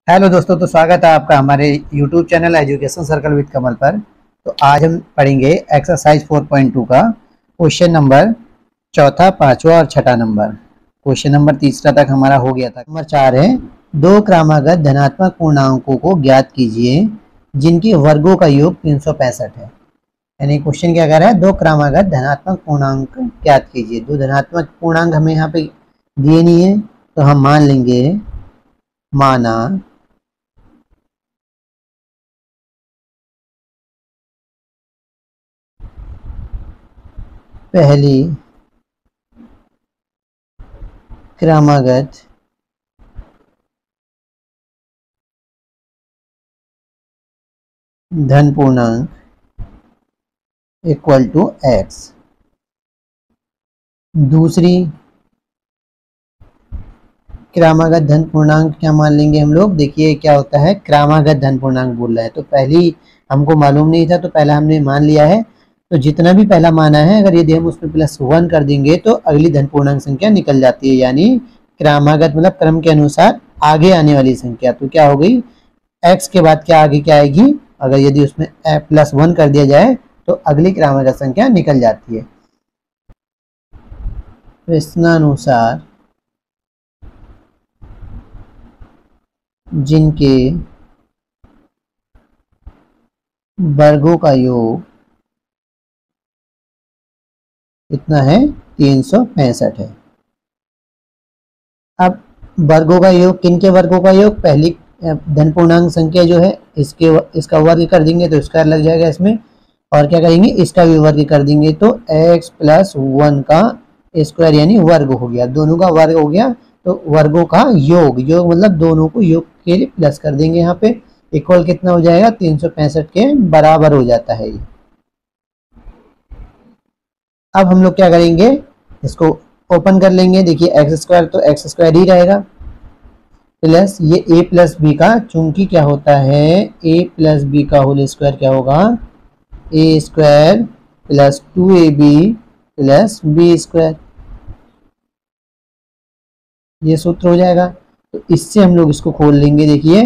Hello दोस्तों, तो स्वागत है आपका हमारे YouTube channel education circle with Kamal पर। तो आज हम पढ़ेंगे एक्सरसाइज 4.2 का क्वेश्चन नंबर चौथा, पांचवा और छठा नंबर। क्वेश्चन नंबर तीसरा तक हमारा हो गया था। नंबर 4 है, दो क्रमागत धनात्मक पूर्णांकों को ज्ञात कीजिए जिनके वर्गों का योग 365 है। यानी क्वेश्चन क्या कह रहा है, दो क्रमागत धनात्मक पूर्णांक ज्ञात कीजिए। दो धनात्मक पूर्णांक हमें यहाँ पे दिए नहीं है, तो हम मान लेंगे, माना पहली क्रमागत धन पूर्णांक इक्वल टू एक्स। दूसरी क्रमागत धन पूर्णांक क्या मान लेंगे हम लोग। देखिए क्या होता है, क्रमागत धन पूर्णांक बोल रहा है तो पहली हमको मालूम नहीं था, तो पहला हमने मान लिया है। तो जितना भी पहला माना है, अगर यदि हम उसमें +1 कर देंगे तो अगली धन पूर्णांक संख्या निकल जाती है। यानी क्रमागत मतलब क्रम के अनुसार आगे आने वाली संख्या। तो क्या हो गई, एक्स के बाद क्या आगे क्या आएगी, अगर यदि उसमें +1 कर दिया जाए तो अगली क्रमागत संख्या निकल जाती है। प्रश्नानुसार जिनके वर्गों का योग कितना है, 365 है। अब वर्गों का योग, किनके वर्गों का योग, पहली धन पूर्णांक संख्या जो है इसका वर्ग कर देंगे तो स्क्वायर लग जाएगा इसमें, और क्या करेंगे, इसका भी वर्ग कर देंगे तो x+1 का स्क्वायर यानी वर्ग हो गया। दोनों का वर्ग हो गया तो वर्गों का योग, योग मतलब दोनों को योग के लिए प्लस कर देंगे यहाँ पे। इक्वल कितना हो जाएगा, 365 के बराबर हो जाता है ये। अब हम लोग क्या करेंगे, इसको ओपन कर लेंगे। देखिए x² तो x² ही रहेगा, प्लस ये a+b का, चूंकि क्या होता है a+b का होल स्क्वायर क्या होगा, a² + 2ab + b², ये सूत्र हो जाएगा। तो इससे हम लोग इसको खोल लेंगे। देखिए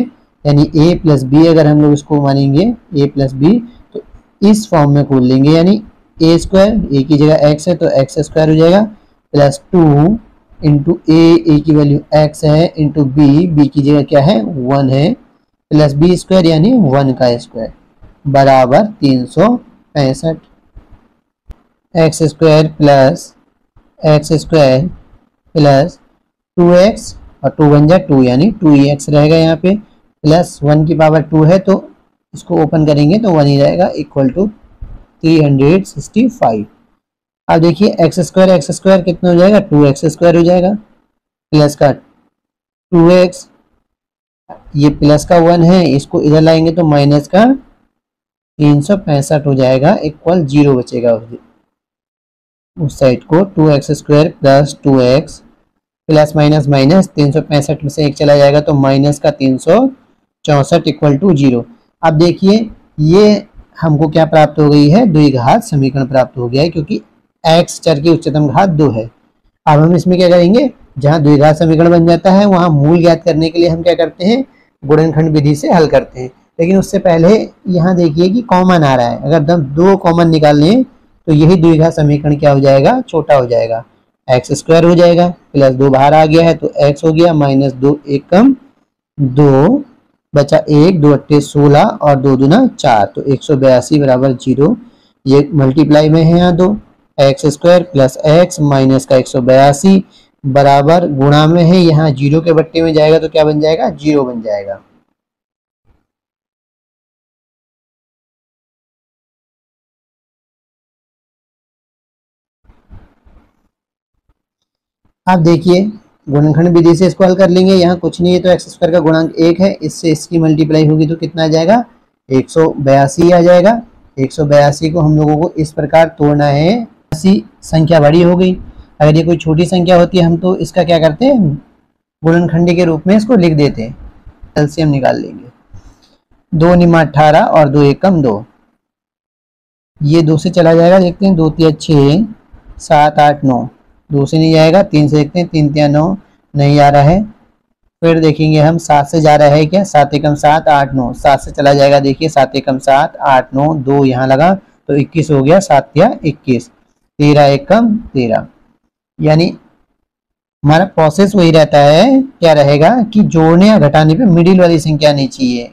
यानी a+b अगर हम लोग इसको मानेंगे a+b तो इस फॉर्म में खोल लेंगे, यानी a², a की जगह x है तो x² हो जाएगा, +2 इंटू a की वैल्यू x है, इंटू b की जगह क्या है 1 है, प्लस b² यानी 1 का स्क्वायर बराबर 365। x² plus x² plus 2x और 2 बन जाए 2 यानी 2x रहेगा यहाँ पे, प्लस 1 की पावर 2 है तो इसको ओपन करेंगे तो 1 ही रहेगा, इक्वल टू 365। अब देखिए x² कितना हो जाएगा, 2x² हो जाएगा, प्लस का 2x, ये प्लस का 1 है, इसको इधर लाएंगे तो माइनस का 365 हो जाएगा, इक्वल 0 बचेगा उस साइड को। 2x² plus 2x plus minus minus 365 में से 1 चला जाएगा तो माइनस का 364 इक्वल टू 0। अब देखिए ये हमको क्या प्राप्त हो गई है, द्विघात समीकरण प्राप्त हो गया है, क्योंकि x चर की उच्चतम घात 2 है। अब हम इसमें क्या करेंगे, जहां द्विघात समीकरण बन जाता है वहां मूल ज्ञात करने के लिए हम क्या करते हैं, गुणनखंड विधि से हल करते हैं। लेकिन उससे पहले यहाँ देखिए कि कॉमन आ रहा है, अगर हम 2 कॉमन निकालने तो यही द्विघात समीकरण क्या हो जाएगा, छोटा हो जाएगा, x² हो जाएगा, प्लस 2 बाहर आ गया है तो x हो गया, माइनस 2 1 कम 2 बचा 1, 2 अट्ठे 16 और 2 दूना 4, तो 182 बराबर 0। ये मल्टीप्लाई में है यहाँ 2, x² प्लस x माइनस का 182 बराबर गुणा में है, यहाँ 0 के बट्टे में जाएगा तो क्या बन जाएगा, 0 बन जाएगा। अब देखिए गुणनखंड विधि से इसको हल कर लेंगे, यहाँ कुछ नहीं है तो x² का गुणांक 1 है, इससे इसकी मल्टीप्लाई होगी तो कितना आ जाएगा, 182 आ जाएगा। 182 को हम लोगों को इस प्रकार तोड़ना है, संख्या बड़ी हो गई, अगर ये कोई छोटी संख्या होती है हम तो इसका क्या करते हैं, गुणनखंडी के रूप में इसको लिख देते हैं। एलसीएम निकाल लेंगे, 2 निमा 18 और 2 एकम 2, ये 2 से चला जाएगा, देखते हैं 2 3 6 7 8 9, 2 से नहीं जाएगा, 3 से देखते हैं, 3 3 9 नहीं आ रहा है, फिर देखेंगे हम 7 से जा रहा है क्या, 7 एकम 7 8 9, 7 से चला जाएगा, देखिए 7 एकम 7 8 9 2 यहाँ लगा तो 21 हो गया, 7 या 21, 13 एकम 13। यानी हमारा प्रोसेस वही रहता है, क्या रहेगा कि जोड़ने या घटाने पे मिडिल वाली संख्या नहीं चाहिए।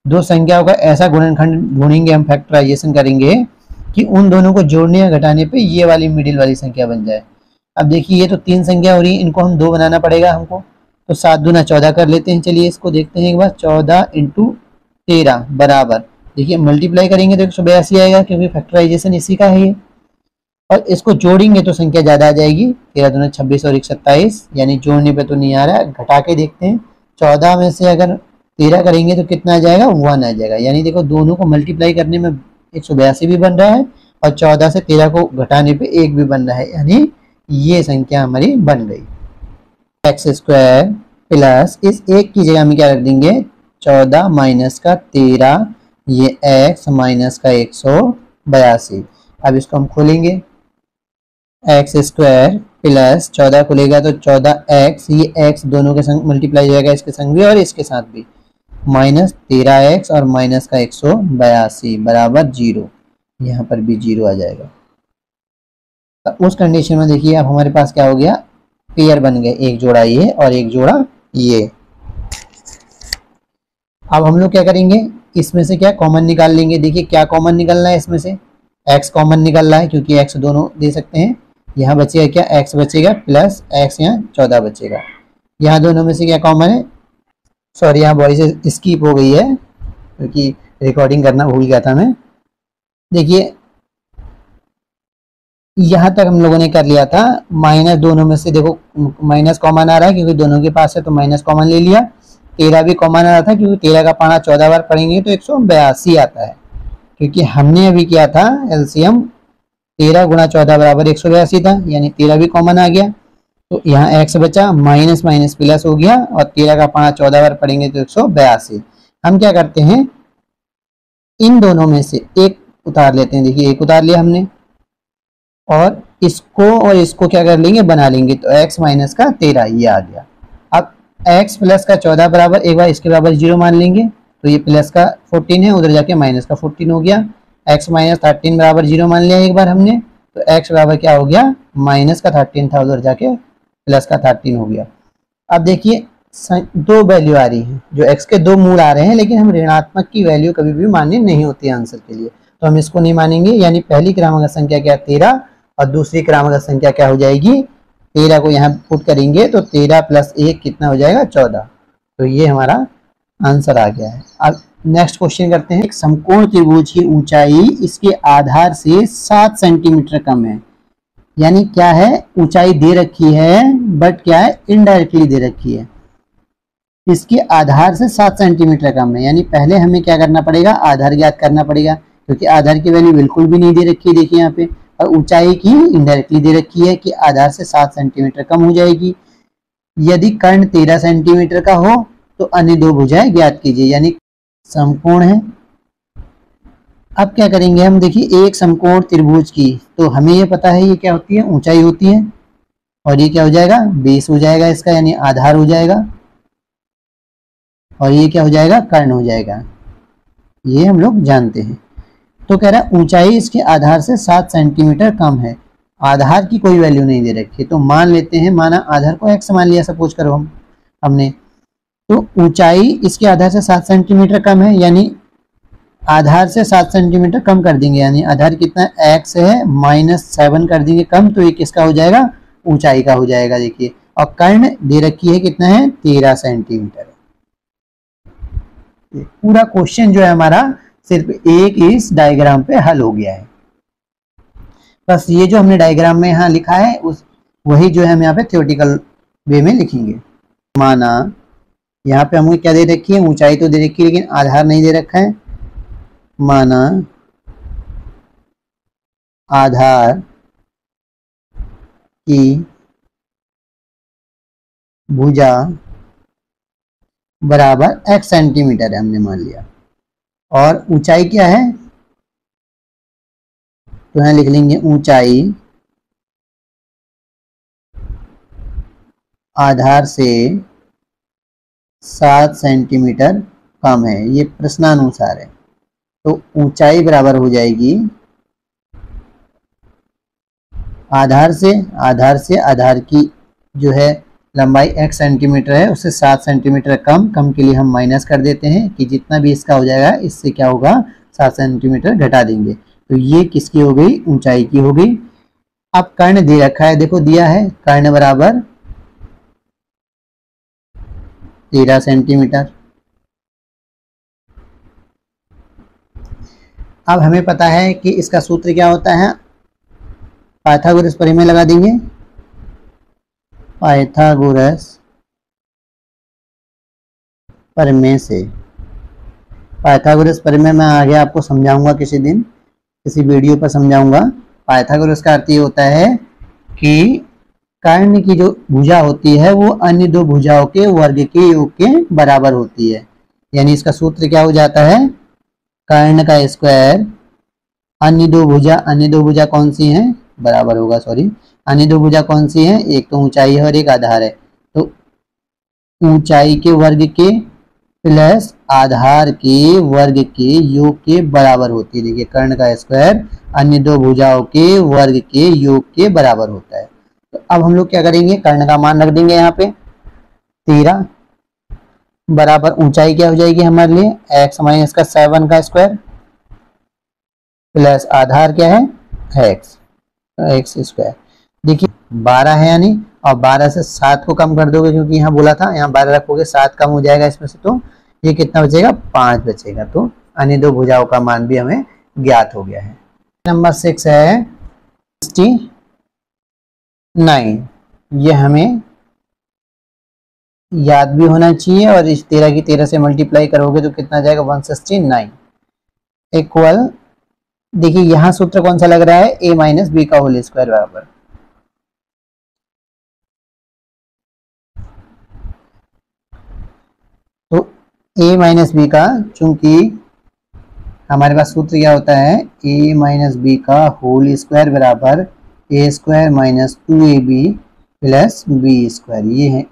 दो संख्याओं का ऐसा गुणनखंड ढूंढेंगे हम, फैक्टराइजेशन करेंगे कि उन दोनों को जोड़ने या घटाने पे ये वाली मिडिल वाली संख्या बन जाए। अब देखिए ये तो 3 संख्या हो रही है, इनको हम 2 बनाना पड़ेगा हमको, तो 7 दूना 14 कर लेते हैं। चलिए इसको देखते हैं एक बार, 14 इंटू 13 बराबर, देखिए मल्टीप्लाई करेंगे तो 182 आएगा, क्योंकि फैक्टराइजेशन इसी का है ये। और इसको जोड़ेंगे तो संख्या ज्यादा आ जाएगी, 13 दूना 26 और 1 27, यानी जोड़ने पे तो नहीं आ रहा है, घटा के देखते हैं। 14 में से अगर 13 करेंगे तो कितना आ जाएगा, 1 आ जाएगा। यानी देखो दोनों को मल्टीप्लाई करने में 182 भी बन रहा है और 14 से 13 को घटाने पे 1 भी बन रहा है, यानी ये संख्या हमारी बन गई। एक्स स्क्वायर प्लस इस एक की जगह में क्या रख देंगे, 14 माइनस का 13, ये एक्स माइनस का 182। अब इसको हम खोलेंगे, एक्स स्क्वायर प्लस 14 खुलेगा तो 14x, ये x दोनों के संग मल्टीप्लाई हो जाएगा, इसके संग भी और इसके साथ भी, माइनस 13x और माइनस का 182 बराबर 0, यहाँ पर भी 0 आ जाएगा। तो उस कंडीशन में देखिए अब हमारे पास क्या हो गया, पेयर बन गए, एक जोड़ा ये और एक जोड़ा ये। अब हम लोग क्या करेंगे, इसमें से क्या कॉमन निकाल लेंगे। देखिए क्या कॉमन निकलना है, इसमें से x कॉमन निकल रहा है, क्योंकि x दोनों दे सकते हैं। यहाँ बचेगा क्या, x बचेगा प्लस x, यहाँ 14 बचेगा। यहाँ दोनों में से क्या कॉमन है, सॉरी यहाँ वॉइस स्किप हो गई है क्योंकि रिकॉर्डिंग करना भूल गया था मैं। देखिए यहाँ तक हम लोगों ने कर लिया था, माइनस दोनों में से देखो माइनस कॉमन आ रहा है क्योंकि दोनों के पास है, तो माइनस कॉमन ले लिया। 13 भी कॉमन आ रहा था क्योंकि 13 का पाना 14 बार पढ़ेंगे तो 182 आता है, क्योंकि हमने अभी किया था एलसीएम 13 गुणा 14 बराबर 182 था, यानी 13 भी कॉमन आ गया। तो यहाँ x बचा, माइनस माइनस प्लस हो गया और 13 का पाना 14 बार पढ़ेंगे तो 182। हम क्या करते हैं, इन दोनों में से एक उतार लेते हैं। देखिए एक उतार लिया हमने और इसको क्या कर लेंगे, बना लेंगे, तो x माइनस का 13 ये आ गया। अब x प्लस का 14 बराबर, एक बार इसके बराबर 0 मान लेंगे, तो ये प्लस का 14 है, उधर जाके माइनस का 14 हो गया। x माइनस 13 बराबर 0 मान लिया एक बार हमने, तो x बराबर क्या हो गया, माइनस का 13 था, उधर जाके प्लस का 13 हो गया। अब देखिए दो वैल्यू आ रही है, जो x के दो मूल आ रहे हैं, लेकिन हम ऋणात्मक की वैल्यू कभी भी मान्य नहीं होती है आंसर के लिए, तो हम इसको नहीं मानेंगे। यानी पहली क्रमांक संख्या क्या, 13, और दूसरी क्रमांक संख्या क्या हो जाएगी, 13 को यहाँ पुट करेंगे तो 13 प्लस 1 कितना हो जाएगा, 14। तो ये हमारा आंसर आ गया है। अब नेक्स्ट क्वेश्चन करते हैं। एक समकोण त्रिभुज की ऊंचाई इसके आधार से 7 सेंटीमीटर कम है, यानी क्या है, ऊंचाई दे रखी है बट क्या है, इनडायरेक्टली दे रखी है, इसके आधार से 7 सेंटीमीटर कम है। यानी पहले हमें क्या करना पड़ेगा, आधार ज्ञात करना पड़ेगा, क्योंकि आधार की वैल्यू बिल्कुल भी नहीं दे रखी है, देखिए यहाँ पे, और ऊंचाई की इनडायरेक्टली दे रखी है कि आधार से 7 सेंटीमीटर कम हो जाएगी। यदि कर्ण 13 सेंटीमीटर का हो तो अन्य दो भुजाएं ज्ञात कीजिए, यानी समकोण है। अब क्या करेंगे हम, देखिए एक समकोण त्रिभुज की, तो हमें ये पता है ये क्या होती है, ऊंचाई होती है, और ये क्या हो जाएगा, बेस हो जाएगा इसका, यानी आधार हो जाएगा, और ये क्या हो जाएगा, कर्ण हो जाएगा, ये हम लोग जानते हैं। तो कह रहा है ऊंचाई इसके आधार से 7 सेंटीमीटर कम है, आधार की कोई वैल्यू नहीं दे रखी, तो मान लेते हैं, माना आधार को x मान लिया सपोज करो हमने, तो ऊंचाई इसके आधार से 7 सेंटीमीटर कम है, यानी आधार से 7 सेंटीमीटर कम कर देंगे, यानी आधार कितना x है, -7 कर देंगे कम, तो ये किसका हो जाएगा, ऊंचाई का हो जाएगा। देखिए, और कर्ण दे रखी है कितना है, 13 सेंटीमीटर। पूरा क्वेश्चन जो है हमारा सिर्फ एक इस डायग्राम पे हल हो गया है। बस ये जो हमने डायग्राम में यहाँ लिखा है उस वही जो है हम यहाँ पे थ्योरेटिकल वे में लिखेंगे। माना यहाँ पे हमको क्या दे रखी है, ऊंचाई तो दे रखी है लेकिन आधार नहीं दे रखा है। माना आधार की भुजा बराबर x सेंटीमीटर है, हमने मान लिया, और ऊंचाई क्या है, तो यहाँ लिख लेंगे ऊंचाई आधार से 7 सेंटीमीटर कम है, ये प्रश्नानुसार है। तो ऊंचाई बराबर हो जाएगी आधार से आधार की जो है लंबाई x सेंटीमीटर है उससे 7 सेंटीमीटर कम के लिए हम माइनस कर देते हैं कि जितना भी इसका हो जाएगा इससे क्या होगा 7 सेंटीमीटर घटा देंगे। तो ये किसकी हो गई, ऊंचाई की हो गई। अब कर्ण दे रखा है, देखो दिया है कर्ण बराबर 13 सेंटीमीटर। अब हमें पता है कि इसका सूत्र क्या होता है, पाइथागोरस प्रमेय लगा देंगे। पाइथागोरस प्रमेय से, पाइथागोरस प्रमेय मैं आगे आपको समझाऊंगा किसी दिन, किसी वीडियो पर समझाऊंगा। पाइथागोरस का अर्थ ये होता है कि कर्ण की जो भुजा होती है वो अन्य दो भुजाओं के वर्ग के योग के बराबर होती है। यानी इसका सूत्र क्या हो जाता है, कर्ण का स्क्वायर अन्य दो भुजा कौन सी हैं, बराबर होगा, सॉरी, अन्य दो भुजा कौन सी है, एक तो ऊंचाई है और एक आधार है। तो ऊंचाई के वर्ग के प्लस आधार के वर्ग के योग के बराबर होती है। देखिए कर्ण का स्क्वायर अन्य दो भुजाओं के वर्ग के योग के बराबर होता है। तो अब हम लोग क्या करेंगे, कर्ण का मान रख देंगे यहाँ पे 13 बराबर ऊंचाई क्या हो जाएगी हमारे लिए x माइनस का 7 का स्क्वायर प्लस आधार क्या है x स्क्वायर। देखिए 12 है यानी, और 12 से 7 को कम कर दोगे क्योंकि यहाँ बोला था, यहाँ 12 रखोगे 7 कम हो जाएगा इसमें से, तो ये कितना बचेगा 5 बचेगा। तो अन्य दो भुजाओं का मान भी हमें ज्ञात हो गया है। नंबर 6 है 69, ये हमें याद भी होना चाहिए, और इस 13 की 13 से मल्टीप्लाई करोगे तो कितना जाएगा 169 इक्वल, देखिए यहाँ सूत्र कौन सा लग रहा है, a माइनस बी का होल स्क्वायर बराबर, तो a माइनस बी का, चूंकि हमारे पास सूत्र क्या होता है a माइनस बी का होल स्क्वायर बराबर a square minus 2ab plus B square, ये है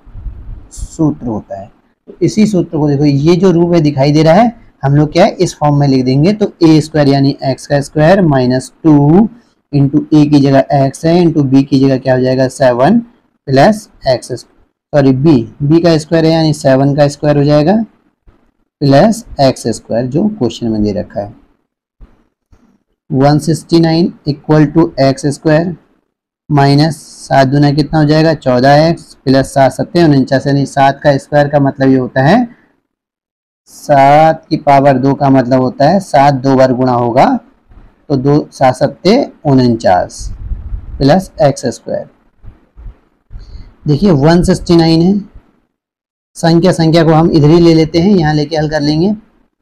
सूत्र होता है। तो इसी सूत्र को देखो, ये जो रूप में दिखाई दे रहा है हम लोग क्या है इस फॉर्म में लिख देंगे। तो a स्क्वायर यानी x का स्क्वायर माइनस 2 इंटू a की जगह x है इंटू b की जगह क्या हो जाएगा 7 प्लस x, सॉरी b का स्क्वायर है यानी 7 का स्क्वायर हो जाएगा प्लस x स्क्वायर जो क्वेश्चन में दे रखा है। 169 equal to x square minus 7 दूना कितना हो जाएगा 14x प्लस 7 सत्ते 49, यानी 7 का स्क्वायर का मतलब ये होता है 7 की पावर 2 का मतलब होता है 7 दो बार गुणा होगा तो 2 7 सत्ते 49 प्लस x स्क्वायर। देखिए 169 है, संख्या को हम इधर ही ले लेते हैं, यहाँ लेके हल कर लेंगे।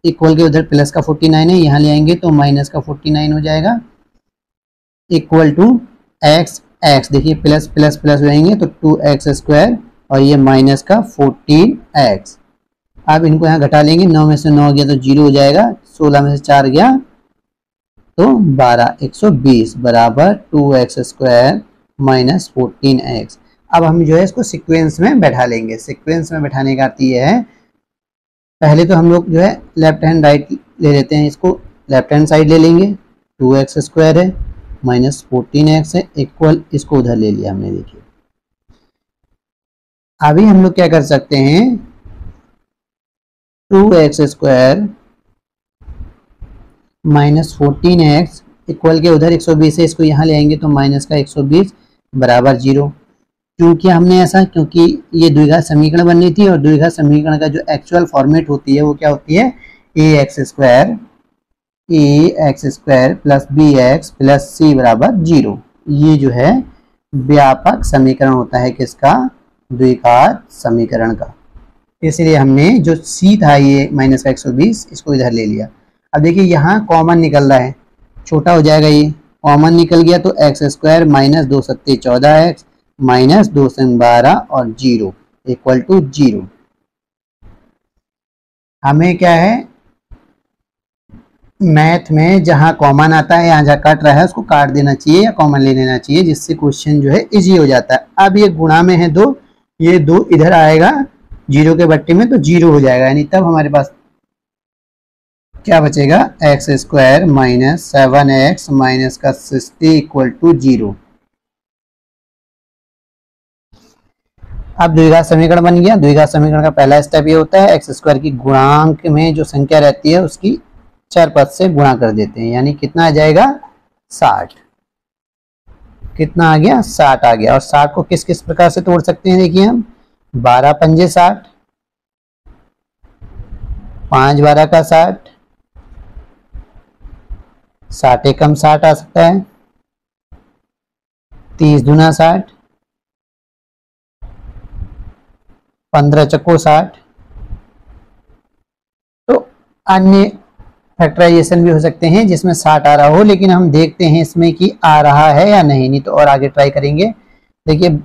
इक्वल के उधर प्लस का 49 है, यहाँ ले आएंगे तो माइनस का 49 हो जाएगा इक्वल टू x, देखिए प्लस प्लस प्लस रहेंगे तो 2x स्क्वायर और ये माइनस का 14x। अब इनको यहाँ घटा लेंगे, 9 में से 9 गया तो 0 हो जाएगा, 16 में से 4 गया तो 12, 120 बराबर 2x स्क्वायर माइनस 14x। अब हम जो है इसको सीक्वेंस में बैठा लेंगे। सीक्वेंस में बैठाने का अर्थ ये है, पहले तो हम लोग जो है लेफ्ट हैंड राइट ले लेते हैं, इसको लेफ्ट हैंड साइड ले लेंगे, 2x स्क्वायर है माइनस 14x है इक्वल, इसको उधर ले लिया हमने। देखिए अभी हम लोग क्या कर सकते हैं, 2x square minus 14x equal के उधर 120 है, इसको यहाँ ले आएंगे तो माइनस का 120 बराबर 0। क्योंकि हमने ऐसा, क्योंकि ये द्विघात समीकरण बननी थी और द्विघात समीकरण का जो एक्चुअल फॉर्मेट होती है वो क्या होती है ax square plus bx plus c बराबर 0। ये जो है व्यापक समीकरण होता है किसका, द्विघात समीकरण का। इसलिए हमने जो c था ये माइनस का 120 इसको इधर ले लिया। अब देखिए यहाँ कॉमन निकल रहा है, छोटा हो जाएगा, ये कॉमन निकल गया तो x स्क्वायर माइनस 2 सत्ते 14x माइनस 2 से 12 और 0 इक्वल टू 0। हमें क्या है मैथ में जहां कॉमन आता है, यहाँ जहाँ कट रहा है उसको काट देना चाहिए या कॉमन ले लेना चाहिए, जिससे क्वेश्चन जो है इजी हो जाता है। अब ये गुणा में है 2, ये 2 इधर आएगा, जीरो के बट्टे में तो जीरो हो जाएगा, यानी तब हमारे पास क्या बचेगा, x square minus 7x minus का 60 इक्वल टू 0। अब द्विघात समीकरण बन गया। द्विघात समीकरण का पहला स्टेप ये होता है एक्स स्क्वायर की गुणांक में जो संख्या रहती है उसकी चर पद से गुणा कर देते हैं, यानी कितना आ जाएगा 60। कितना आ गया 60 आ गया। और 60 को किस किस प्रकार से तोड़ सकते हैं, देखिए हम 12 पंजे 60, 5 12 का 60, 60 एकम 60 आ सकता है, 30 दूना 60, 15 चक्को 60। तो अन्य फैक्टराइजेशन भी हो सकते हैं जिसमें 60 आ रहा हो, लेकिन हम देखते हैं इसमें कि आ रहा है या नहीं, नहीं तो और आगे ट्राई करेंगे। देखिए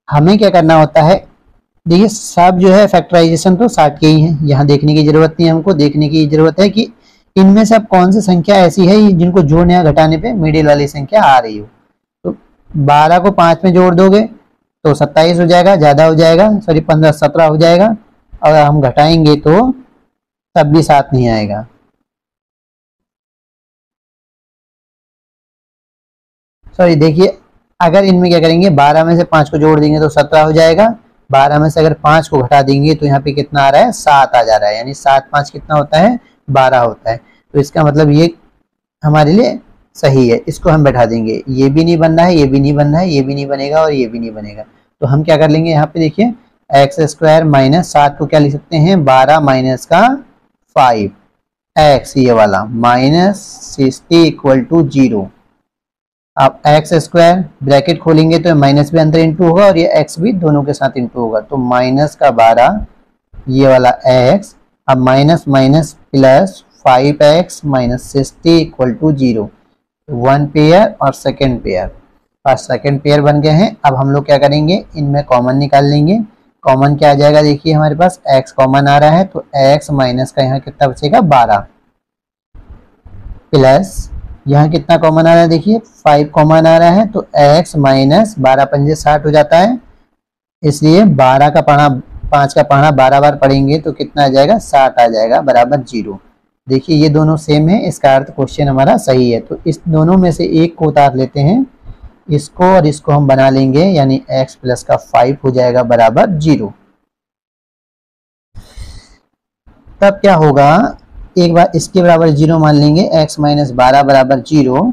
हमें क्या करना होता है, देखिए सब जो है फैक्टराइजेशन तो 60 के ही है, यहाँ देखने की जरूरत नहीं है, हमको देखने की जरूरत है कि इनमें से अब कौन सी संख्या ऐसी है जिनको जोड़ने या घटाने पे मिडिल वाली संख्या आ रही हो। तो 12 को 5 में जोड़ दोगे तो 27 हो जाएगा, ज्यादा हो जाएगा, सॉरी 15 17 हो जाएगा। अगर हम घटाएंगे तो तब भी 7 नहीं आएगा। सॉरी देखिए अगर इनमें क्या करेंगे, 12 में से 5 को जोड़ देंगे तो 17 हो जाएगा, 12 में से अगर 5 को घटा देंगे तो यहाँ पे कितना आ रहा है 7 आ जा रहा है, यानी 7 5 कितना होता है 12 होता है। तो इसका मतलब ये हमारे लिए सही है, इसको हम बैठा देंगे। ये भी नहीं बन रहा है, ये भी नहीं बन रहा है, ये भी नहीं बनेगा और ये भी नहीं बनेगा। तो हम क्या कर लेंगे, यहाँ पे देखिए एक्स स्क्वायर माइनस 7 को क्या लिख सकते हैं 12 माइनस का 5 एक्स, ये वाला माइनस 60 इक्वल टू 0। आप एक्स स्क्वायर ब्रैकेट खोलेंगे तो माइनस भी अंदर इंटू होगा और ये एक्स भी दोनों के साथ इंटू होगा, तो माइनस का 12 ये वाला एक्स, अब minus minus plus 5x minus 60 equal to 0। 1 pair और second pair, first second pair बन गए हैं। अब हम लोग क्या करेंगे, इनमें कॉमन निकाल लेंगे। कॉमन क्या आ जाएगा, देखिए हमारे पास x कॉमन आ रहा है तो x माइनस का यहाँ कितना बचेगा 12, प्लस यहाँ कितना कॉमन आ रहा है, देखिए 5 कॉमन आ रहा है तो x माइनस 12 पंजे 60 हो जाता है, इसलिए 12 का पढ़ा 5 का पढ़ा 12 बार पढ़ेंगे तो कितना आ जाएगा 60 आ जाएगा बराबर 0। देखिए ये दोनों सेम है, इसका अर्थ क्वेश्चन हमारा सही है। तो इस दोनों में से एक को उतार लेते हैं, इसको और इसको हम बना लेंगे, यानी x प्लस का 5 हो जाएगा बराबर 0। तब क्या होगा, एक बार इसके बराबर 0 मान लेंगे, x माइनस 12 बराबर 0,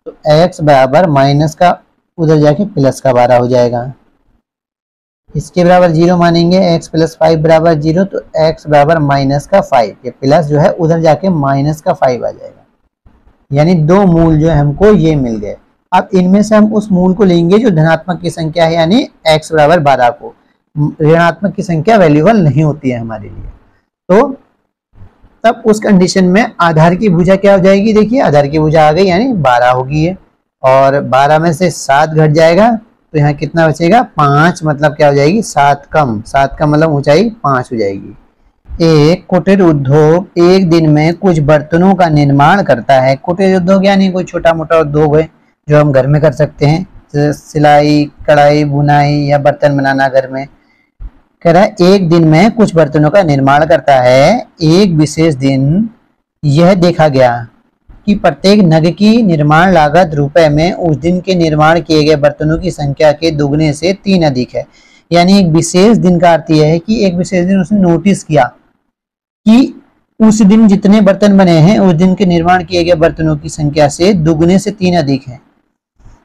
तो x बराबर माइनस का उधर जाके प्लस का 12 हो जाएगा। इसके बराबर 0 मानेंगे, x प्लस 5 बराबर 0, तो x बराबर माइनस का 5, ये प्लस जो है उधर जाके माइनस का 5 आ जाएगा, यानी दो मूल जो है हमको ये मिल गए। अब इनमें से हम उस मूल को लेंगे जो धनात्मक की संख्या है, यानी x बराबर 12 को, ऋणात्मक की संख्या वैल्यूबल नहीं होती है हमारे लिए। तो तब उस कंडीशन में आधार की भुजा क्या हो जाएगी, देखिए आधार की भुजा आ गई, यानी 12 होगी है, और 12 में से 7 घट जाएगा तो यहाँ कितना बचेगा 5, मतलब क्या हो जाएगी 7 कम, 7 का मतलब ऊंचाई 5 हो जाएगी। एक कुटीर उद्योग एक दिन में कुछ बर्तनों का निर्माण करता है। कुटीर उद्योग यानी कोई छोटा मोटा उद्योग है जो हम घर में कर सकते हैं, जैसे सिलाई कढ़ाई बुनाई या बर्तन बनाना घर में। कह रहा है एक दिन में कुछ बर्तनों का निर्माण करता है। एक विशेष दिन यह देखा गया कि प्रत्येक नग की निर्माण लागत रुपए में उस दिन के निर्माण किए गए बर्तनों की संख्या के दुगने से 3 अधिक है। यानी एक विशेष दिन का अर्थ यह है कि एक विशेष दिन उसने नोटिस किया कि उस दिन जितने बर्तन बने हैं उस दिन के निर्माण किए गए बर्तनों की संख्या से दुगने से 3 अधिक है।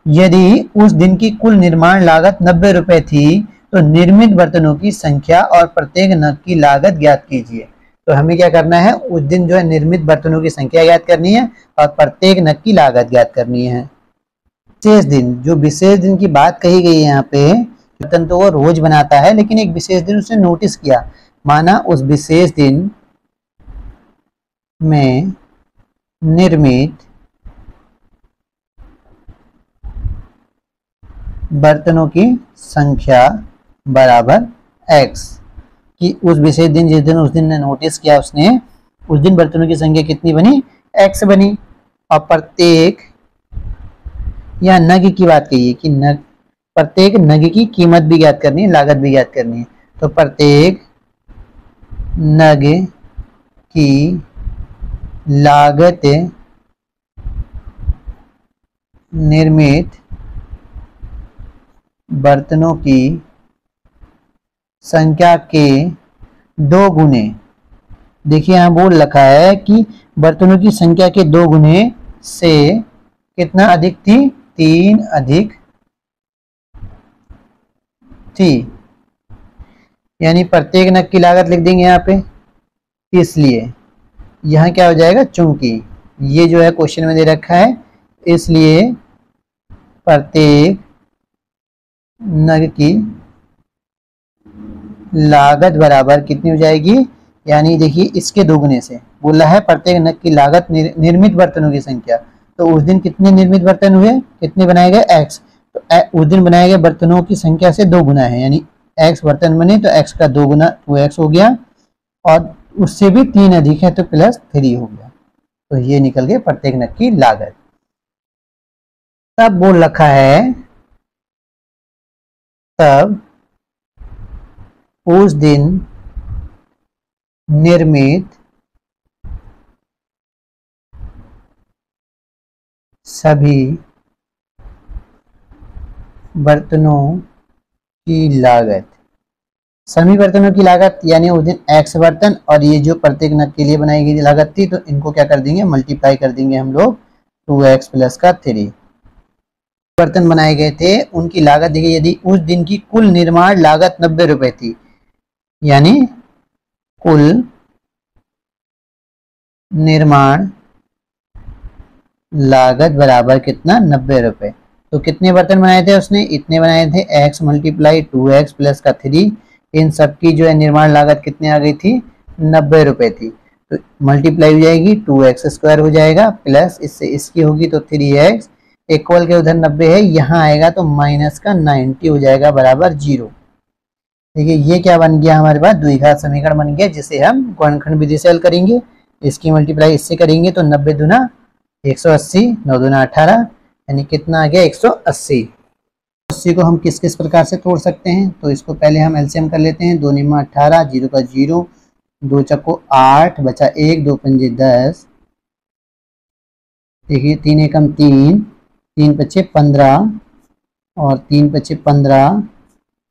यदि उस दिन की कुल निर्माण लागत 90 रुपए थी तो निर्मित बर्तनों की संख्या और प्रत्येक नग की लागत ज्ञात कीजिए। तो हमें क्या करना है, उस दिन जो है निर्मित बर्तनों की संख्या ज्ञात करनी है और प्रत्येक नग की लागत ज्ञात करनी है। विशेष दिन, जो विशेष दिन की बात कही गई है यहाँ पे, बर्तन तो वो रोज बनाता है लेकिन एक विशेष दिन उसने नोटिस किया, माना उस विशेष दिन में निर्मित बर्तनों की संख्या बराबर x, कि उस विशेष दिन जिस दिन उस दिन ने नोटिस किया उसने, उस दिन बर्तनों की संख्या कितनी बनी x बनी। और प्रत्येक या नग की बात कही है कि नग, प्रत्येक नग की कीमत भी ज्ञात करनी है, लागत भी ज्ञात करनी है। तो प्रत्येक नग की लागत निर्मित बर्तनों की संख्या के 2 गुने। देखिए यहाँ बोल रखा है कि बर्तनों की संख्या के 2 गुने से कितना अधिक थी, 3 अधिक थी। यानी प्रत्येक नग की लागत लिख देंगे यहाँ पे। इसलिए यहाँ क्या हो जाएगा, चूंकि ये जो है क्वेश्चन में दे रखा है, इसलिए प्रत्येक नग की लागत बराबर कितनी हो जाएगी, यानी देखिए इसके 2 गुने से बोला है प्रत्येक नग की लागत निर्मित बर्तनों की संख्या। तो उस दिन कितने निर्मित बर्तन हुए, कितने बनाए गए, x। तो उस दिन बनाए गए बर्तनों की संख्या से 2 गुना है, यानी x बर्तन बने तो x का 2 गुना 2x हो गया, और उससे भी 3 अधिक है तो +3 हो गया। तो ये निकल गए प्रत्येक नग की लागत। तब बोल रखा है, तब उस दिन निर्मित सभी बर्तनों की लागत, सभी बर्तनों की लागत यानी उस दिन x बर्तन और ये जो प्रत्येक नग के लिए बनाई गई लागत थी, तो इनको क्या कर देंगे, मल्टीप्लाई कर देंगे हम लोग 2x + 3। बर्तन बनाए गए थे उनकी लागत देखिए, यदि उस दिन की कुल निर्माण लागत 90 रुपए थी, यानी कुल निर्माण लागत बराबर कितना, 90 रुपए। तो कितने बर्तन बनाए थे उसने, इतने बनाए थे, x × 2x + 3। इन सब की जो है निर्माण लागत कितने आ गई थी, 90 रुपए थी। तो मल्टीप्लाई हो जाएगी, 2x² हो जाएगा, प्लस इससे इसकी होगी तो 3x, इक्वल के उधर 90 है, यहाँ आएगा तो -90 हो जाएगा बराबर 0। देखिए ये क्या बन गया हमारे पास, द्विघात समीकरण बन गया, जिसे हम गुणनखंड विधि से हल करेंगे। इसकी मल्टीप्लाई इससे करेंगे तो 90 दूना 180, 9 दूना 18, यानी कितना आ गया, 180। 80 को हम किस किस प्रकार से तोड़ सकते हैं, तो इसको पहले हम एलसीएम कर लेते हैं। 2 × 18, 0 का 0, 2 चक्को 8, बचा 1, 2 पंजे 10। देखिए 3 एकम 3, 3 पच्चे 15, और 3 पच्चे 15,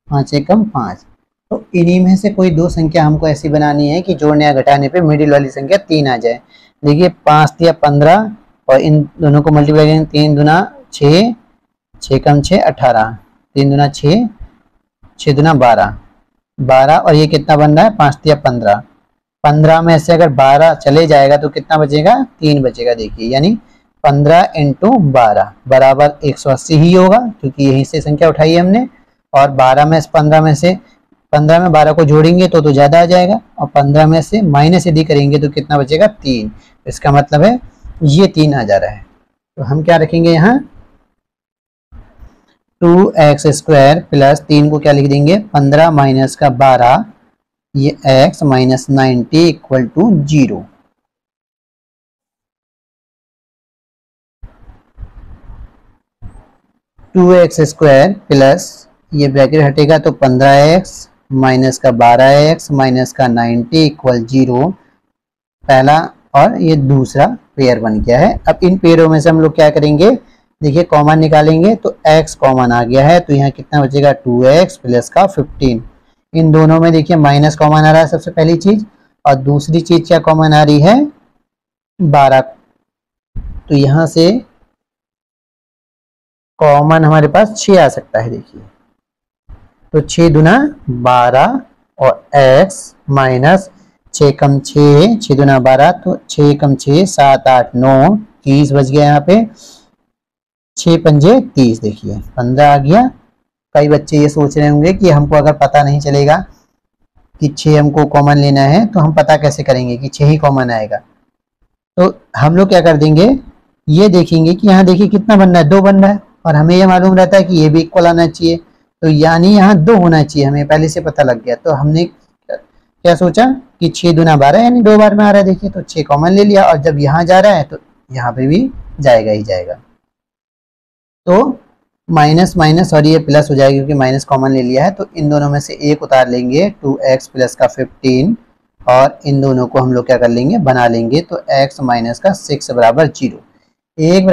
5 एकम 5। तो इन्हीं में से कोई 2 संख्या हमको ऐसी बनानी है कि जोड़ने या घटाने पे मिडिल वाली संख्या 3 आ जाए। देखिए 5 × 15, और इन दोनों को मल्टीप्लाई करेंगे, 3 दूना 6, 6 कम 6 18, 3 दूना 6, 6 दूना 12, 12, और ये कितना बन रहा है, 5 × 15। 15 में से अगर 12 चले जाएगा तो कितना बचेगा, 3 बचेगा। देखिए यानी 15 × 12 बराबर 180 ही होगा, क्योंकि यहीं से संख्या उठाई है हमने। और 15 में 12 को जोड़ेंगे तो ज़्यादा आ जाएगा, और 15 में से माइनस यदि करेंगे तो कितना बचेगा, 3। इसका मतलब है ये 3 आ जा रहा है। तो हम क्या रखेंगे यहाँ, 2x² + 3 को क्या लिख देंगे, 15 - 12, ये x - 90 = 0। To x square plus ये ब्रैकेट हटेगा तो 15x - 12x - 90 = 0, पहला और ये दूसरा पेयर बन गया है। अब इन पेयरों में से हम लोग क्या करेंगे, देखिए कॉमन निकालेंगे तो x कॉमन आ गया है, तो यहाँ कितना बचेगा, 2x + 15। इन दोनों में देखिए माइनस कॉमन आ रहा है सबसे पहली चीज, और दूसरी चीज क्या कॉमन आ रही है, 12। तो यहाँ से कॉमन हमारे पास 6 आ सकता है। देखिए तो 6 दूना 12, और x माइनस 6 कम 6, 6 दूना 12, तो 6 कम 6 7 8 9 30 बच गया यहाँ पे, 6 पंजे 30। देखिए 15 आ गया। कई बच्चे ये सोच रहे होंगे कि हमको अगर पता नहीं चलेगा कि 6 हमको कॉमन लेना है तो हम पता कैसे करेंगे कि 6 ही कॉमन आएगा। तो हम लोग क्या कर देंगे, ये देखेंगे कि यहाँ देखिए कितना बन रहा है, 2 बन रहा है, और हमें ये मालूम रहता है कि ये भी इक्वल आना चाहिए, तो यानी यहाँ 2 होना चाहिए, हमें पहले से पता लग गया। तो हमने क्या सोचा कि 6 दूना 12 यानी 2 बार में आ रहा है। देखिए तो 6 कॉमन ले लिया, और जब यहाँ जा रहा है तो यहाँ पे भी जाएगा ही जाएगा। तो माइनस माइनस और ये प्लस हो जाएगा, क्योंकि माइनस कॉमन ले लिया है। तो इन दोनों में से एक उतार लेंगे, 2x + 15, और इन दोनों को हम लोग क्या कर लेंगे, बना लेंगे। तो x माइनस का 6 बराबर 0। एक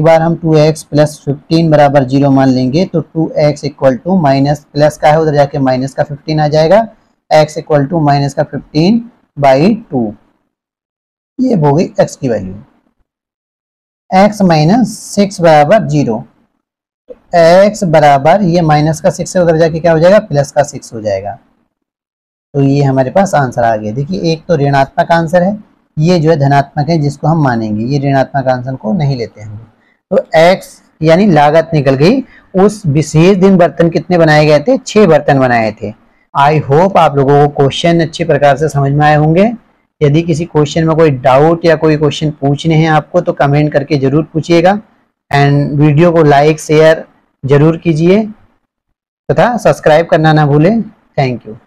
बार हम 2x प्लस 15 बराबर 0 मान लेंगे तो 2x equal to minus plus का है उधर जाके माइनस का 15 आ जाएगा, x इक्वल टू माइनस का 15/2। ये हो गई x की वैल्यू। x माइनस 6 बराबर 0, x बराबर ये माइनस का 6 से उधर जाके क्या हो जाएगा, प्लस का 6 हो जाएगा। तो ये हमारे पास आंसर आ गया। देखिए एक तो ऋणात्मक आंसर है, ये जो है धनात्मक है जिसको हम मानेंगे, ये ऋणात्मक आंसर को नहीं लेते हम। तो x यानी लागत निकल गई। उस विशेष दिन बर्तन कितने बनाए गए थे, 6 बर्तन बनाए थे। आई होप आप लोगों को क्वेश्चन अच्छे प्रकार से समझ में आए होंगे। यदि किसी क्वेश्चन में कोई डाउट या कोई क्वेश्चन पूछने हैं आपको तो कमेंट करके जरूर पूछिएगा, एंड वीडियो को लाइक शेयर जरूर कीजिए तथा सब्सक्राइब करना ना भूलें। Thank you.